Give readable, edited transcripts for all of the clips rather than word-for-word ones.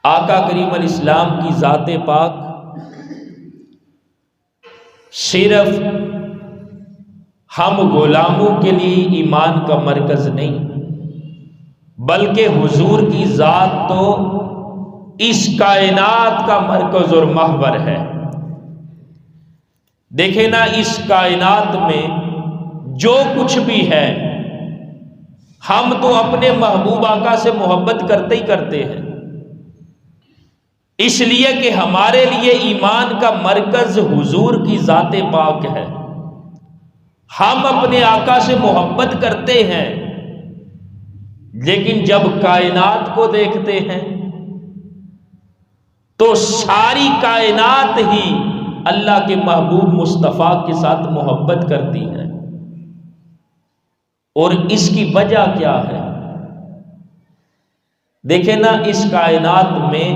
آقا کریم علیہ السلام کی ذات پاک صرف ہم غلاموں کے لیے ایمان کا مرکز نہیں، بلکہ حضور کی ذات تو اس کائنات کا مرکز اور محور ہے۔ دیکھیں نا، اس کائنات میں جو کچھ بھی ہے، ہم تو اپنے محبوب آقا سے محبت کرتے ہی کرتے ہیں، اس لیے کہ ہمارے لیے ایمان کا مرکز حضور کی ذات پاک ہے۔ ہم اپنے آقا سے محبت کرتے ہیں، لیکن جب کائنات کو دیکھتے ہیں تو ساری کائنات ہی اللہ کے محبوب مصطفیٰ کے ساتھ محبت کرتی ہے۔ اور اس کی وجہ کیا ہے؟ دیکھیں نا، اس کائنات میں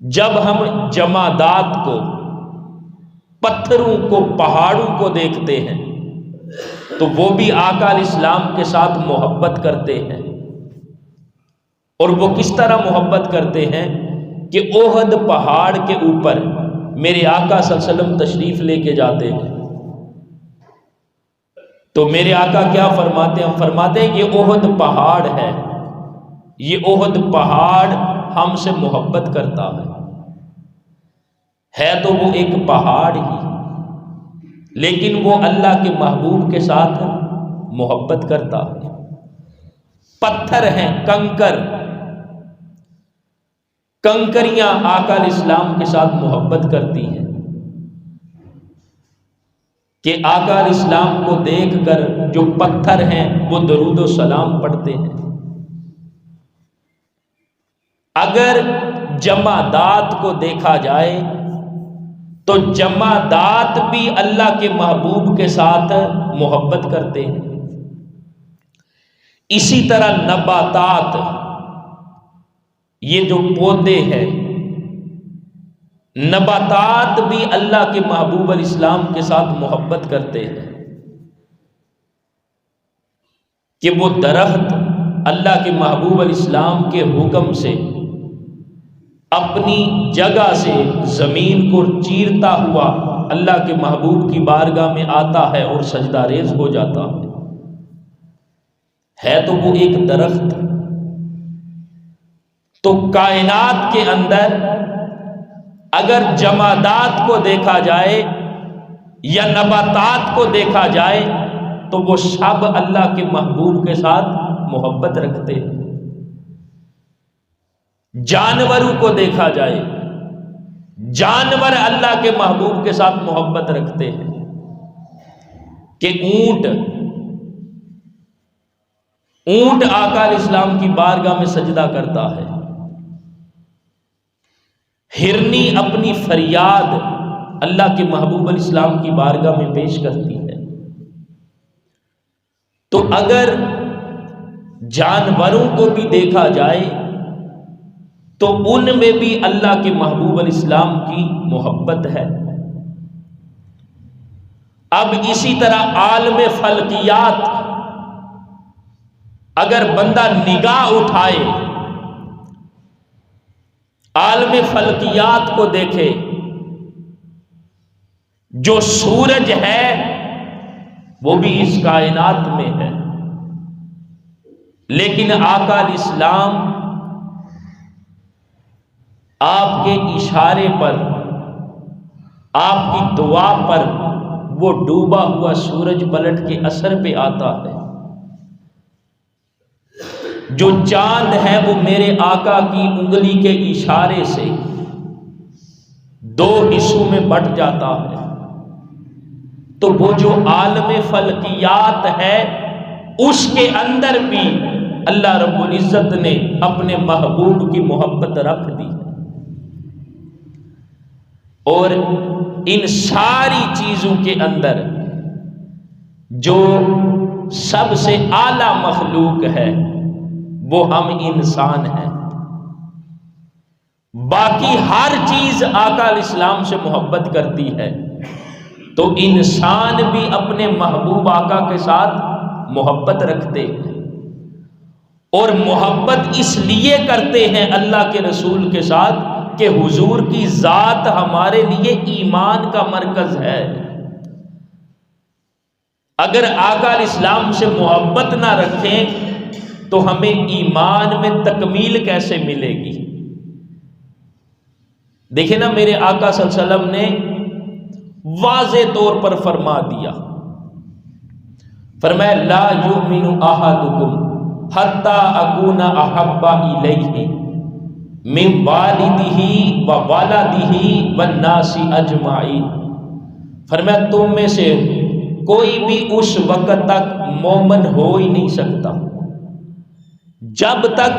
جب ہم جمادات کو، پتھروں کو، پہاڑوں کو دیکھتے ہیں تو وہ بھی آقا علیہ السلام کے ساتھ محبت کرتے ہیں۔ اور وہ کس طرح محبت کرتے ہیں کہ احد پہاڑ کے اوپر میرے آقا صلی اللہ علیہ وسلم تشریف لے کے جاتے ہیں تو میرے آقا کیا فرماتے ہیں؟ ہم فرماتے ہیں یہ احد پہاڑ ہے، یہ احد پہاڑ ہم سے محبت کرتا ہے تو وہ ایک پہاڑ ہی، لیکن وہ اللہ کے محبوب کے ساتھ محبت کرتا ہے۔ پتھر ہیں، کنکریاں آقا علیہ السلام کے ساتھ محبت کرتی ہیں کہ آقا علیہ السلام کو دیکھ کر جو پتھر ہیں وہ درود و سلام پڑھتے ہیں۔ اگر جمادات کو دیکھا جائے تو جمادات بھی اللہ کے محبوب کے ساتھ محبت کرتے ہیں۔ اسی طرح نباتات، یہ جو پودے ہیں، نباتات بھی اللہ کے محبوب علیہ السلام کے ساتھ محبت کرتے ہیں کہ وہ درخت اللہ کے محبوب علیہ السلام کے حکم سے اپنی جگہ سے زمین کو چیرتا ہوا اللہ کے محبوب کی بارگاہ میں آتا ہے اور سجدہ ریز ہو جاتا ہے تو وہ ایک درخت۔ تو کائنات کے اندر اگر جمادات کو دیکھا جائے یا نباتات کو دیکھا جائے تو وہ سب اللہ کے محبوب کے ساتھ محبت رکھتے ہیں۔ جانوروں کو دیکھا جائے، جانور اللہ کے محبوب کے ساتھ محبت رکھتے ہیں کہ اونٹ آقا علیہ السلام کی بارگاہ میں سجدہ کرتا ہے، ہرنی اپنی فریاد اللہ کے محبوب علیہ السلام کی بارگاہ میں پیش کرتی ہے۔ تو اگر جانوروں کو بھی دیکھا جائے تو ان میں بھی اللہ کے محبوب علیہ السلام کی محبت ہے۔ اب اسی طرح عالم فلکیات، اگر بندہ نگاہ اٹھائے، عالم فلکیات کو دیکھے، جو سورج ہے وہ بھی اس کائنات میں ہے، لیکن آقا علیہ السلام آپ کے اشارے پر، آپ کی دعا پر وہ ڈوبا ہوا سورج پلٹ کے اثر پہ آتا ہے۔ جو چاند ہے وہ میرے آقا کی انگلی کے اشارے سے دو حصوں میں بٹ جاتا ہے۔ تو وہ جو عالم فلکیات ہے اس کے اندر بھی اللہ رب العزت نے اپنے محبوب کی محبت رکھ دی ہے۔ اور ان ساری چیزوں کے اندر جو سب سے اعلیٰ مخلوق ہے وہ ہم انسان ہیں۔ باقی ہر چیز آقا علیہ السلام سے محبت کرتی ہے، تو انسان بھی اپنے محبوب آقا کے ساتھ محبت رکھتے ہیں۔ اور محبت اس لیے کرتے ہیں اللہ کے رسول کے ساتھ کہ حضور کی ذات ہمارے لیے ایمان کا مرکز ہے۔ اگر آقا علیہ السلام سے محبت نہ رکھیں تو ہمیں ایمان میں تکمیل کیسے ملے گی؟ دیکھیں نا، میرے آقا صلی اللہ علیہ وسلم نے واضح طور پر فرما دیا، فرمایا لا یؤمن احدکم حتی اکون احب الیہ من والدہ و والدہ والناس اجمعین۔ فرمایا تم میں سے کوئی بھی اس وقت تک مومن ہو ہی نہیں سکتا جب تک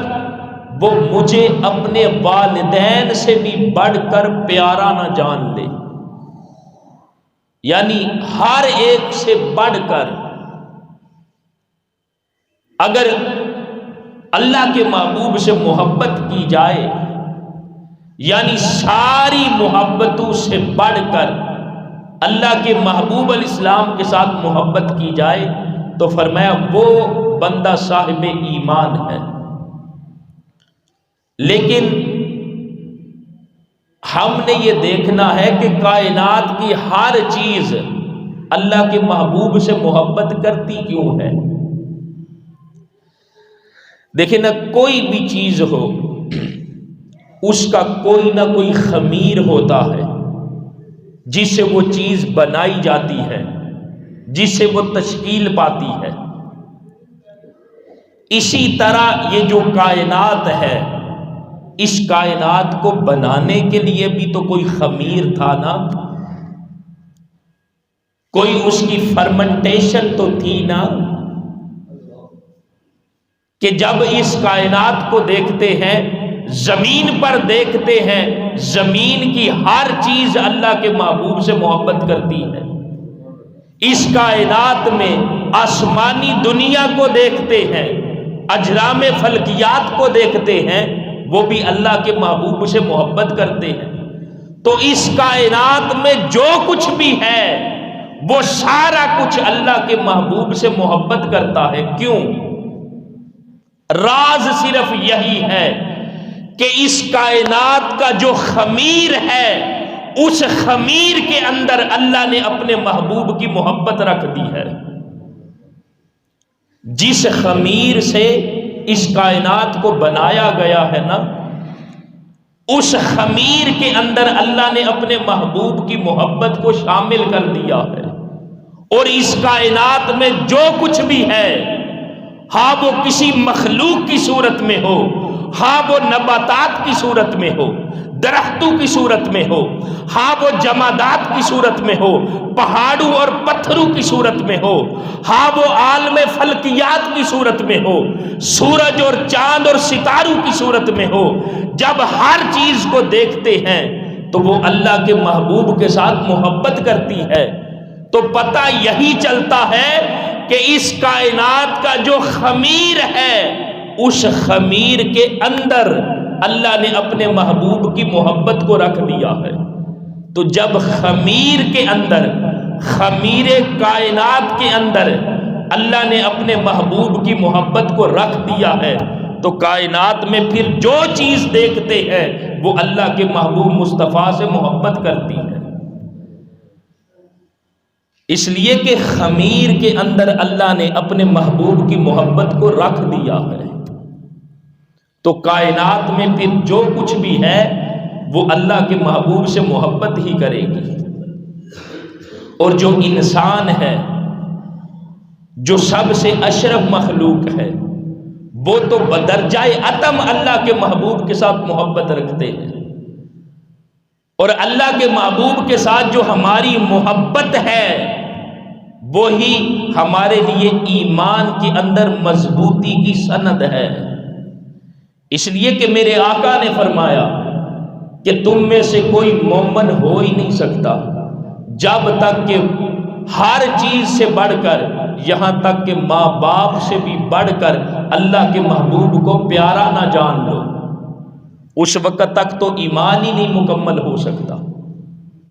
وہ مجھے اپنے والدین سے بھی بڑھ کر پیارا نہ جان لے، یعنی ہر ایک سے بڑھ کر۔ اگر اللہ کے محبوب سے محبت کی جائے، یعنی ساری محبتوں سے بڑھ کر اللہ کے محبوب علیہ السلام کے ساتھ محبت کی جائے، تو فرمایا وہ بندہ صاحب ایمان ہے۔ لیکن ہم نے یہ دیکھنا ہے کہ کائنات کی ہر چیز اللہ کے محبوب سے محبت کرتی کیوں ہے؟ دیکھیں نا، کوئی بھی چیز ہو اس کا کوئی نہ کوئی خمیر ہوتا ہے جس سے وہ چیز بنائی جاتی ہے، جس سے وہ تشکیل پاتی ہے۔ اسی طرح یہ جو کائنات ہے، اس کائنات کو بنانے کے لیے بھی تو کوئی خمیر تھا نا، کوئی اس کی فرمنٹیشن تو تھی نا، کہ جب اس کائنات کو دیکھتے ہیں، زمین پر دیکھتے ہیں، زمین کی ہر چیز اللہ کے محبوب سے محبت کرتی ہے۔ اس کائنات میں آسمانی دنیا کو دیکھتے ہیں، اجرام فلکیات کو دیکھتے ہیں، وہ بھی اللہ کے محبوب سے محبت کرتے ہیں۔ تو اس کائنات میں جو کچھ بھی ہے وہ سارا کچھ اللہ کے محبوب سے محبت کرتا ہے۔ کیوں؟ راز صرف یہی ہے کہ اس کائنات کا جو خمیر ہے، اس خمیر کے اندر اللہ نے اپنے محبوب کی محبت رکھ دی ہے۔ جس خمیر سے اس کائنات کو بنایا گیا ہے نا، اس خمیر کے اندر اللہ نے اپنے محبوب کی محبت کو شامل کر دیا ہے۔ اور اس کائنات میں جو کچھ بھی ہے، ہاں وہ کسی مخلوق کی صورت میں ہو، ہاں وہ نباتات کی صورت میں ہو، درختوں کی صورت میں ہو، ہاں وہ جمادات کی صورت میں ہو، پہاڑوں اور پتھروں کی صورت میں ہو، ہاں وہ عالم فلکیات کی صورت میں ہو، سورج اور چاند اور ستاروں کی صورت میں ہو، جب ہر چیز کو دیکھتے ہیں تو وہ اللہ کے محبوب کے ساتھ محبت کرتی ہے۔ تو پتہ یہی چلتا ہے کہ اس کائنات کا جو خمیر ہے، اس خمیر کے اندر اللہ نے اپنے محبوب کی محبت کو رکھ دیا ہے۔ تو جب خمیر کے اندر، خمیر کائنات کے اندر اللہ نے اپنے محبوب کی محبت کو رکھ دیا ہے، تو کائنات میں پھر جو چیز دیکھتے ہیں وہ اللہ کے محبوب مصطفیٰ سے محبت کرتی ہے۔ اس لیے کہ خمیر کے اندر اللہ نے اپنے محبوب کی محبت کو رکھ دیا ہے، تو کائنات میں پھر جو کچھ بھی ہے وہ اللہ کے محبوب سے محبت ہی کرے گی۔ اور جو انسان ہے، جو سب سے اشرف مخلوق ہے، وہ تو بدرجہ اتم اللہ کے محبوب کے ساتھ محبت رکھتے ہیں۔ اور اللہ کے محبوب کے ساتھ جو ہماری محبت ہے، وہی ہمارے لیے ایمان کے اندر مضبوطی کی سند ہے۔ اس لیے کہ میرے آقا نے فرمایا کہ تم میں سے کوئی مومن ہو ہی نہیں سکتا جب تک کہ ہر چیز سے بڑھ کر، یہاں تک کہ ماں باپ سے بھی بڑھ کر اللہ کے محبوب کو پیارا نہ جان لو، اس وقت تک تو ایمان ہی نہیں مکمل ہو سکتا۔